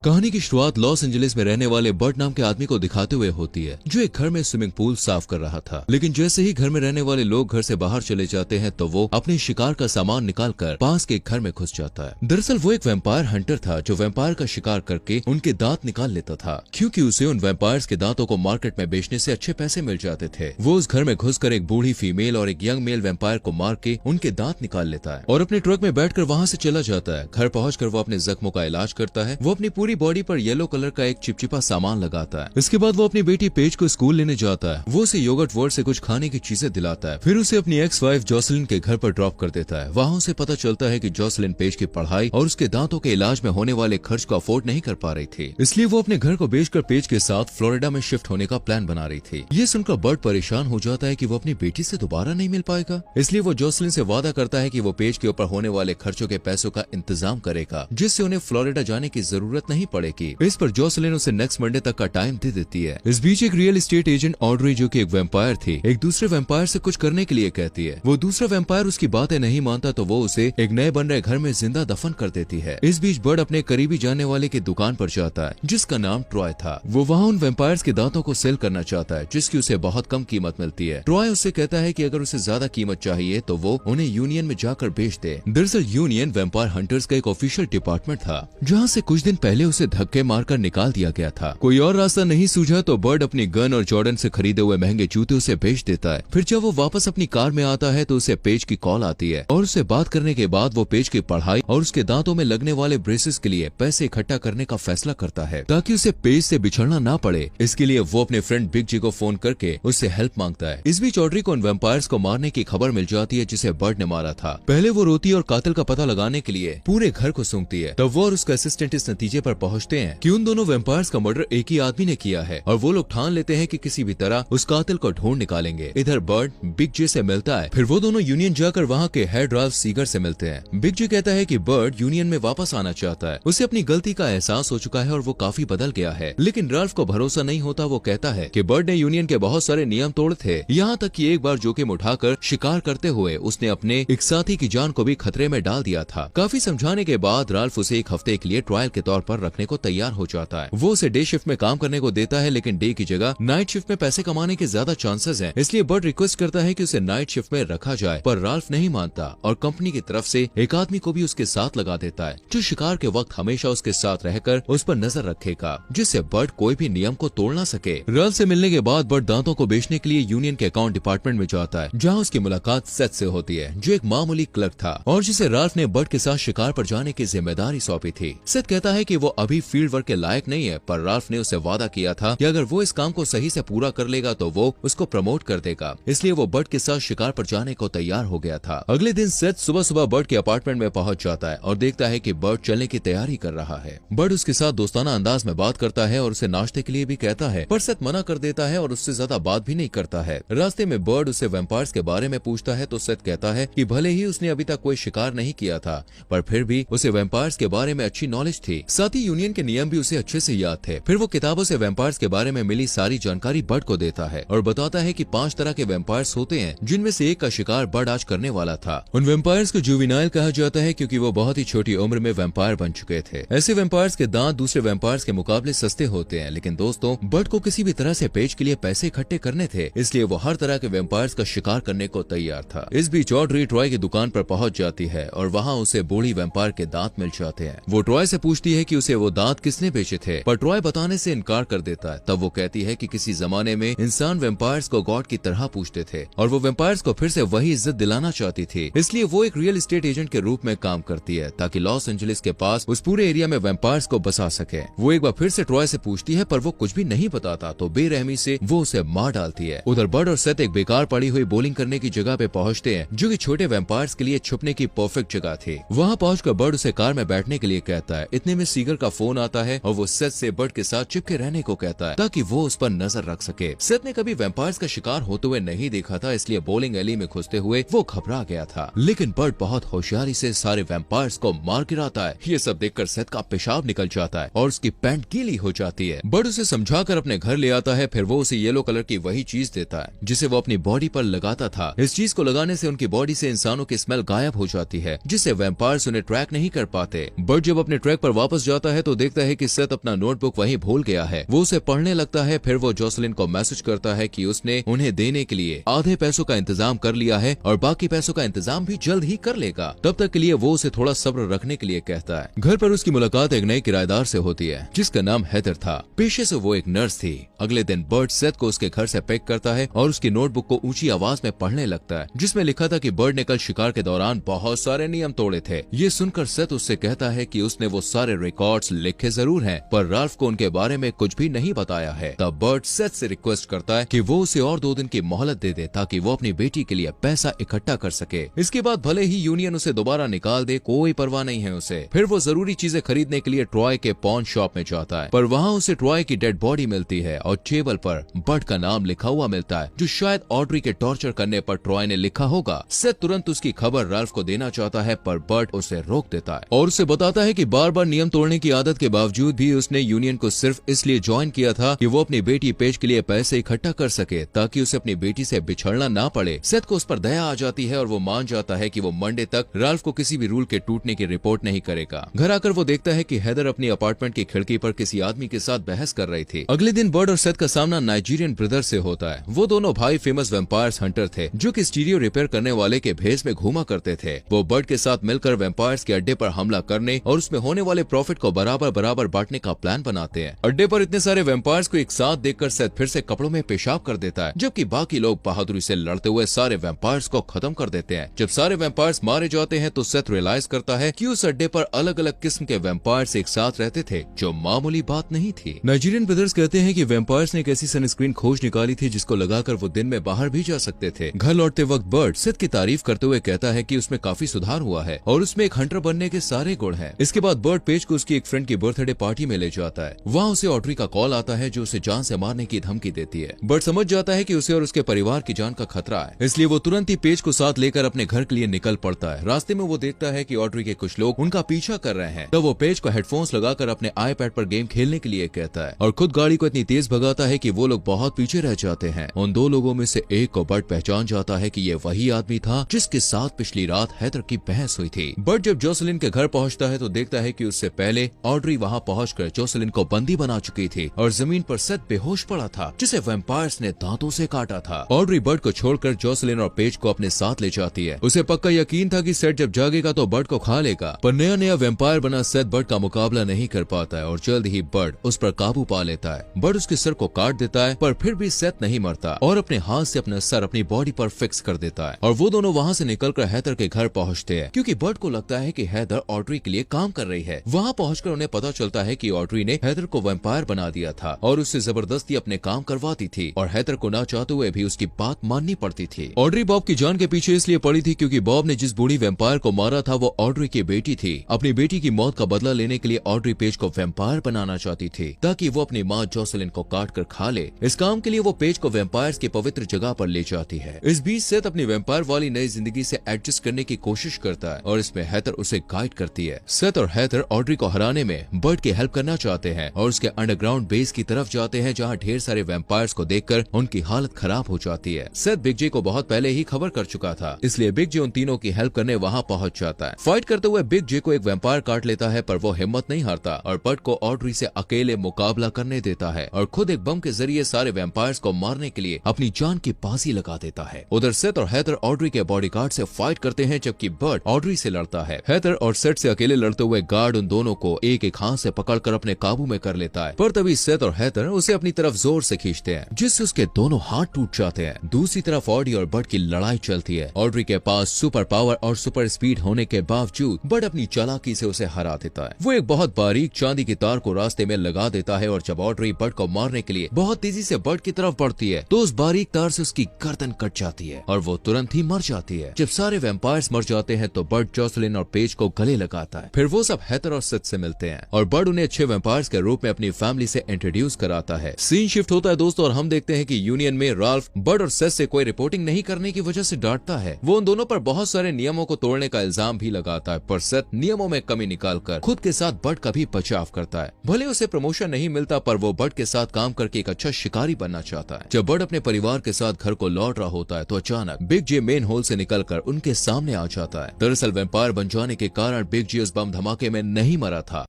कहानी की शुरुआत लॉस एंजलिस में रहने वाले बर्ट नाम के आदमी को दिखाते हुए होती है, जो एक घर में स्विमिंग पूल साफ कर रहा था। लेकिन जैसे ही घर में रहने वाले लोग घर से बाहर चले जाते हैं तो वो अपने शिकार का सामान निकालकर पास के एक घर में घुस जाता है। दरअसल वो एक वैम्पायर हंटर था जो वैम्पायर का शिकार करके उनके दांत निकाल लेता था, क्योंकि उसे उन वैम्पायर्स के दांतों को मार्केट में बेचने से अच्छे पैसे मिल जाते थे। वो उस घर में घुसकर एक बूढ़ी फीमेल और एक यंग मेल वैम्पायर को मार के उनके दांत निकाल लेता है और अपने ट्रक में बैठकर वहाँ से चला जाता है। घर पहुंचकर वो अपने जख्मों का इलाज करता है। वो अपनी पूरी बॉडी पर येलो कलर का एक चिपचिपा सामान लगाता है। इसके बाद वो अपनी बेटी पेज को स्कूल लेने जाता है। वो उसे योगर्ट वर्ल्ड से कुछ खाने की चीजें दिलाता है। फिर उसे अपनी एक्स वाइफ जॉसलिन के घर पर ड्रॉप कर देता है। वहाँ उसे पता चलता है कि जॉसलिन पेज की पढ़ाई और उसके दांतों के इलाज में होने वाले खर्च को अफोर्ड नहीं कर पा रही थी, इसलिए वो अपने घर को बेचकर पेज के साथ फ्लोरिडा में शिफ्ट होने का प्लान बना रही थी। ये सुनकर बर्ट परेशान हो जाता है कि वो अपनी बेटी से दोबारा नहीं मिल पाएगा, इसलिए वो जॉसलिन से वादा करता है कि वो पेज के ऊपर होने वाले खर्चों के पैसों का इंतजाम करेगा, जिससे उन्हें फ्लोरिडा जाने की जरूरत नहीं पड़ेगी। इस पर जॉसलिन उसे नेक्स्ट मंडे तक का टाइम दे देती है। इस बीच एक रियल एस्टेट एजेंट ऑड्री, जो कि एक वैम्पायर थी, एक दूसरे वैम्पायर से कुछ करने के लिए कहती है। वो दूसरा वैम्पायर उसकी बातें नहीं मानता तो वो उसे एक नए बन रहे घर में जिंदा दफन कर देती है। इस बीच बर्ड अपने करीबी जानने वाले की दुकान पर जाता है, जिसका नाम ट्रॉय था। वो वहाँ उन वैम्पायर्स के दांतों को सेल करना चाहता है, जिसकी उसे बहुत कम कीमत मिलती है। ट्रॉय उससे कहता है कि अगर उसे ज्यादा कीमत चाहिए तो वो उन्हें यूनियन में जाकर बेच दे। दरअसल यूनियन वैम्पायर हंटर्स का एक ऑफिशियल डिपार्टमेंट था, जहाँ से कुछ दिन पहले उसे धक्के मारकर निकाल दिया गया था। कोई और रास्ता नहीं सूझा तो बर्ड अपनी गन और जॉर्डन से खरीदे हुए महंगे जूते उसे बेच देता है। फिर जब वो वापस अपनी कार में आता है तो उसे पेज की कॉल आती है और उससे बात करने के बाद वो पेज की पढ़ाई और उसके दांतों में लगने वाले ब्रेसेस के लिए पैसे इकट्ठा करने का फैसला करता है, ताकि उसे पेज से बिछड़ना ना पड़े। इसके लिए वो अपने फ्रेंड बिग जी को फोन करके उससे हेल्प मांगता है। इस बीच ऑड्री को उन वैम्पायर्स को मारने की खबर मिल जाती है जिसे बर्ड ने मारा था। पहले वो रोती और कातिल का पता लगाने के लिए पूरे घर को सूंघती है। तब वो और उसका असिस्टेंट इस नतीजे पर पहुंचते हैं कि उन दोनों वैम्पायर्स का मर्डर एक ही आदमी ने किया है और वो लोग ठान लेते हैं कि किसी भी तरह उस कातिल को ढूंढ निकालेंगे। इधर बर्ड बिग जे से मिलता है। फिर वो दोनों यूनियन जाकर वहाँ के हेड राल्फ सीगर से मिलते हैं। बिग जे कहता है कि बर्ड यूनियन में वापस आना चाहता है, उसे अपनी गलती का एहसास हो चुका है और वो काफी बदल गया है। लेकिन राल्फ को भरोसा नहीं होता। वो कहता है कि बर्ड ने यूनियन के बहुत सारे नियम तोड़े थे, यहाँ तक कि एक बार जोखिम उठाकर शिकार करते हुए उसने अपने एक साथी की जान को भी खतरे में डाल दिया था। काफी समझाने के बाद राल्फ उसे एक हफ्ते के लिए ट्रायल के तौर पर रखने को तैयार हो जाता है। वो उसे डे शिफ्ट में काम करने को देता है, लेकिन डे की जगह नाइट शिफ्ट में पैसे कमाने के ज्यादा चांसेस हैं, इसलिए बर्ड रिक्वेस्ट करता है कि उसे नाइट शिफ्ट में रखा जाए। पर राल्फ नहीं मानता और कंपनी की तरफ से एक आदमी को भी उसके साथ लगा देता है, जो शिकार के वक्त हमेशा उसके साथ रहकर उस पर नजर रखेगा, जिससे बर्ड कोई भी नियम को तोड़ ना सके। राल्फ से मिलने के बाद बर्ड दांतों को बेचने के लिए यूनियन के अकाउंट डिपार्टमेंट में जाता है, जहाँ उसकी मुलाकात सेथ से होती है, जो एक मामूली क्लर्क था और जिसे राल्फ ने बर्ड के साथ शिकार पर जाने की जिम्मेदारी सौंपी थी। सेथ कहता है कि वो अभी फील्ड वर्क के लायक नहीं है, पर राल्फ ने उसे वादा किया था कि अगर वो इस काम को सही से पूरा कर लेगा तो वो उसको प्रमोट कर देगा, इसलिए वो बर्ड के साथ शिकार पर जाने को तैयार हो गया था। अगले दिन सेथ सुबह सुबह बर्ड के अपार्टमेंट में पहुंच जाता है और देखता है कि बर्ड चलने की तैयारी कर रहा है। बर्ड उसके साथ दोस्ताना अंदाज में बात करता है और उसे नाश्ते के लिए भी कहता है, पर सेथ मना कर देता है और उससे ज्यादा बात भी नहीं करता है। रास्ते में बर्ड उससे वैम्पायर्स के बारे में पूछता है तो सेथ कहता है कि भले ही उसने अभी तक कोई शिकार नहीं किया था, पर फिर भी उसे वैम्पायर्स के बारे में अच्छी नॉलेज थी। साथ ही यूनियन के नियम भी उसे अच्छे से याद थे। फिर वो किताबों से वैम्पायर्स के बारे में मिली सारी जानकारी बर्ड को देता है और बताता है कि 5 तरह के वैम्पायर्स होते हैं, जिनमें से एक का शिकार बर्ड आज करने वाला था। उन वैम्पायर्स को जुवेनाइल कहा जाता है क्योंकि वो बहुत ही छोटी उम्र में वैम्पायर बन चुके थे। ऐसे वैम्पायर्स के दांत दूसरे वैम्पायर्स के मुकाबले सस्ते होते हैं, लेकिन दोस्तों बर्ड को किसी भी तरह से पेज के लिए पैसे इकट्ठे करने थे, इसलिए वो हर तरह के वैम्पायर्स का शिकार करने को तैयार था। इस बीच ऑड्री ट्रॉय की दुकान पर पहुंच जाती है और वहाँ उसे बूढ़ी वैम्पायर के दांत मिल जाते हैं। वो ट्रॉय से पूछती है कि उसे वो दांत किसने बेचे थे, पर ट्रॉय बताने से इनकार कर देता है। तब वो कहती है कि किसी जमाने में इंसान वैम्पायर्स को गॉड की तरह पूछते थे और वो वैम्पायर्स को फिर से वही इज्जत दिलाना चाहती थी, इसलिए वो एक रियल एस्टेट एजेंट के रूप में काम करती है, ताकि लॉस एंजलिस के पास उस पूरे एरिया में वैम्पायर्स को बसा सके। वो एक बार फिर से ट्रॉय से पूछती है, पर वो कुछ भी नहीं बताता तो बेरहमी से वो उसे मार डालती है। उधर बर्ड और सेथ एक बेकार पड़ी हुई बोलिंग करने की जगह पे पहुंचते हैं, जो कि छोटे वैम्पायर्स के लिए छुपने की परफेक्ट जगह थी। वहाँ पहुंचकर बर्ड उसे कार में बैठने के लिए कहता है। इतने में सीगर का फोन आता है और वो सेथ से बर्ड के साथ चिपके रहने को कहता है, ताकि वो उस पर नजर रख सके। सेथ ने कभी वैम्पायर्स का शिकार होते हुए नहीं देखा था, इसलिए बोलिंग एली में घुसते हुए वो घबरा गया था। लेकिन बर्ड बहुत होशियारी से सारे वैम्पायर्स को मार गिराता है। ये सब देखकर सेथ का पेशाब निकल जाता है और उसकी पैंट गीली हो जाती है। बर्ड उसे समझाकर अपने घर ले आता है। फिर वो उसे येलो कलर की वही चीज देता है जिसे वो अपनी बॉडी पर लगाता था। इस चीज को लगाने से उनकी बॉडी से इंसानों की स्मेल गायब हो जाती है, जिससे वैम्पायर्स उन्हें ट्रैक नहीं कर पाते। बर्ड जब अपने ट्रैक पर वापस जाता है तो देखता है कि सेथ अपना नोटबुक वहीं भूल गया है। वो उसे पढ़ने लगता है। फिर वो जोसेलिन को मैसेज करता है कि उसने उन्हें देने के लिए आधे पैसों का इंतजाम कर लिया है और बाकी पैसों का इंतजाम भी जल्द ही कर लेगा। तब तक के लिए वो उसे थोड़ा सब्र रखने के लिए कहता है। घर पर उसकी मुलाकात एक नए किराएदार से होती है जिसका नाम हेदर था। पेशे से वो एक नर्स थी। अगले दिन बर्ड सेथ को उसके घर से पिक करता है और उसकी नोटबुक को ऊंची आवाज में पढ़ने लगता है जिसमें लिखा था कि बर्ड ने कल शिकार के दौरान बहुत सारे नियम तोड़े थे। ये सुनकर सेथ उससे कहता है कि उसने वो सारे रिकॉर्ड्स लिखे जरूर हैं, पर राल्फ को उनके बारे में कुछ भी नहीं बताया है। तब बर्ड सेथ से रिक्वेस्ट करता है कि वो उसे और 2 दिन की मोहलत दे दे ताकि वो अपनी बेटी के लिए पैसा इकट्ठा कर सके। इसके बाद भले ही यूनियन उसे दोबारा निकाल दे, कोई परवाह नहीं है उसे। फिर वो जरूरी चीजें खरीदने के लिए ट्रॉय के पॉन शॉप में जाता है, पर वहाँ उसे ट्रॉय की डेड बॉडी मिलती है और टेबल पर बर्ड का नाम लिखा हुआ मिलता है जो शायद ऑड्री के टॉर्चर करने पर ट्रॉय ने लिखा होगा। सेथ तुरंत उसकी खबर राल्फ को देना चाहता है, पर बर्ड उसे रोक देता है और उसे बताता है कि बार बार नियम तोड़ने की आदत के बावजूद भी उसने यूनियन को सिर्फ इसलिए ज्वाइन किया था कि वो अपनी बेटी पेज के लिए पैसे इकट्ठा कर सके ताकि उसे अपनी बेटी से बिछड़ना ना पड़े। सेथ को उस पर दया आ जाती है और वो मान जाता है कि वो मंडे तक राल्फ को किसी भी रूल के टूटने की रिपोर्ट नहीं करेगा। घर आकर वो देखता है कि हेदर अपनी अपार्टमेंट की खिड़की पर किसी आदमी के साथ बहस कर रही थी। अगले दिन बर्ड और सेथ का सामना नाइजीरियन ब्रदर से होता है। वो दोनों भाई फेमस वेम्पायर्स हंटर थे जो कि स्टीरियो रिपेयर करने वाले के भेस में घूमा करते थे। वो बर्ड के साथ मिलकर वेम्पायर्स के अड्डे पर हमला करने और उसमें होने वाले प्रॉफिट को बराबर बराबर बांटने का प्लान बनाते हैं। अड्डे पर इतने सारे वेम्पायर्स को एक साथ देखकर सेथ फिर से कपड़ों में पेशाब कर देता है, जबकि बाकी लोग बहादुरी से लड़ते हुए सारे वेम्पायर्स को खत्म कर देते हैं। जब सारे वेम्पायर्स मारे जाते हैं तो सेथ रियलाइज करता है कि उस अड्डे पर अलग अलग किस्म के वेम्पायर्स एक साथ रहते थे, जो मामूली बात नहीं थी। नाइजीरियन ब्रदर्स कहते हैं कि वेम्पायर्स ने एक ऐसी सनस्क्रीन खोज निकाली थी जिसको लगाकर वो दिन में बाहर भी जा सकते थे। घर लौटते वक्त बर्ड सेथ की तारीफ करते हुए कहता है कि उसमें काफी सुधार हुआ है और उसमें एक हंटर बनने के सारे गुण हैं। इसके बाद बर्ड पेज को उसकी एक फ्रेंड की बर्थडे पार्टी में ले जाता है। वहाँ उसे ऑड्री का कॉल आता है जो उसे जान से मारने की धमकी देती है। बर्ड समझ जाता है कि उसे और उसके परिवार की जान का खतरा है, इसलिए वो तुरंत ही पेज को साथ लेकर अपने घर के लिए निकल पड़ता है। रास्ते में वो देखता है कि ऑड्री के कुछ लोग उनका पीछा कर रहे हैं, तो वो पेज को हेडफोन्स लगाकर अपने आईपैड पर गेम खेलने के लिए कहता है और खुद गाड़ी को इतनी तेज भगाता है कि वो लोग बहुत पीछे रह जाते हैं। उन 2 लोगों में से एक को बर्ड पहचान जाता है कि ये वही आदमी था जिसके साथ पिछली रात हेदर की बहस हुई थी। बर्ड जब जोसेलिन के घर पहुंचता है तो देखता है कि उससे पहले ऑड्री वहां पहुंचकर जोसेलिन को बंदी बना चुकी थी और जमीन पर सेथ बेहोश पड़ा था जिसे वेम्पायर्स ने दांतों से काटा था। ऑड्री बर्ड को छोड़कर जोसेलिन और पेज को अपने साथ ले जाती है। उसे पक्का यकीन था कि सेथ जब जागेगा तो बर्ड को खा लेगा, पर नया नया वेम्पायर बना सेथ बर्ड का मुकाबला नहीं कर पाता है और जल्द ही बर्ड उस पर काबू पा लेता है। बर्ड उसके सर को काट देता है, पर फिर भी सेथ नहीं मरता और अपने हाथ से अपना सर अपनी बॉडी पर फिक्स कर देता है और वो दोनों वहाँ से निकलकर हेदर के घर पहुँचते हैं क्योंकि बर्ड को लगता है कि हेदर ऑड्री के लिए काम कर रही है। वहाँ पहुँचकर उन्हें पता चलता है कि ऑड्री ने हेदर को वेम्पायर बना दिया था और उससे जबरदस्ती अपने काम करवाती थी और हेदर को ना चाहते हुए भी उसकी बात माननी पड़ती थी। ऑड्री बॉब की जान के पीछे इसलिए पड़ी थी क्योंकि बॉब ने जिस बूढ़ी वेम्पायर को मारा था वो ऑड्री की बेटी थी। अपनी बेटी की मौत का बदला लेने के लिए ऑड्री पेज को वेम्पायर बनाना चाहती थी ताकि वो अपनी माँ जोसेलिन को काट कर खा ले। इस काम के लिए वो पेज को वेम्पायर्स की पवित्र जगह पर ले जाती है। इस बीच सेथ अपनी वेम्पायर वाली नई जिंदगी से एडजस्ट करने की कोशिश करता है और इसमें हेदर उसे गाइड करती है। सेथ और हेदर ऑड्री को हराने में बर्ड की हेल्प करना चाहते हैं और उसके अंडरग्राउंड बेस की तरफ जाते हैं जहाँ ढेर सारे वेम्पायर्स को देखकर उनकी हालत खराब हो जाती है। सेथ बिग जे को बहुत पहले ही खबर कर चुका था, इसलिए बिग जे उन तीनों की हेल्प करने वहाँ पहुँच जाता है। फाइट करते हुए बिग जे को एक वेम्पायर काट लेता है, पर वो हिम्मत नहीं हारता और बर्ड को ऑड्री से अकेले मुकाबला करने देता है और खुद एक बम के जरिए सारे वेम्पायर्स को मारने के लिए अपनी जान की बाजी लगा देता है। उधर सेथ और हेदर ऑड्री के बॉडीगार्ड से फाइट करते हैं जबकि बर्ड ऑड्री से लड़ता है। हेदर और सेथ से अकेले लड़ते हुए गार्ड उन दोनों को एक एक हाथ से पकड़कर अपने काबू में कर लेता है, पर तभी सेथ और हेदर उसे अपनी तरफ जोर से खींचते हैं जिससे उसके दोनों हाथ टूट जाते हैं। दूसरी तरफ ऑड्री और बर्ड की लड़ाई चलती है। ऑड्री के पास सुपर पावर और सुपर स्पीड होने के बावजूद बर्ड अपनी चालाकी से उसे हरा देता है। वो एक बहुत बारीक चांदी की तार को रास्ते में लगा देता है और जब ऑड्री बर्ड को मारने के लिए बहुत तेजी से बर्ड की तरफ बढ़ती है तो उस बारीक तार से उसकी गर्दन कट जाती है और वो तुरंत ही मर जाती है। जब सारे वेम्पायर्स मर जाते हैं तो बर्ड जोसेलिन और पेज को गले लगाता है। फिर वो सब हेदर और सेथ से मिलते हैं और बर्ड उन्हें अच्छे वेम्पायर्स के रूप में अपनी फैमिली से इंट्रोड्यूस कराता है। सीन शिफ्ट होता है दोस्तों और हम देखते हैं कि यूनियन में राल्फ बर्ड और सेथ से कोई रिपोर्टिंग नहीं करने की वजह से डांटता है। वो उन दोनों पर बहुत सारे नियमों को तोड़ने का इल्जाम भी लगाता है, पर सेथ नियमों में कमी निकालकर खुद के साथ बर्ड का भी बचाव करता है। भले उसे प्रमोशन नहीं मिलता, पर वो बर्ड के साथ काम करके एक अच्छा शिकारी बनना चाहता है। जब बर्ड अपने परिवार के साथ घर को लौट रहा होता है तो अचानक बिग जे मेन होल से निकलकर उनके सामने आ जाता है। दरअसल वेम्पायर बन जाने के कारण बिग जे उस बम धमाके में नहीं मरा था,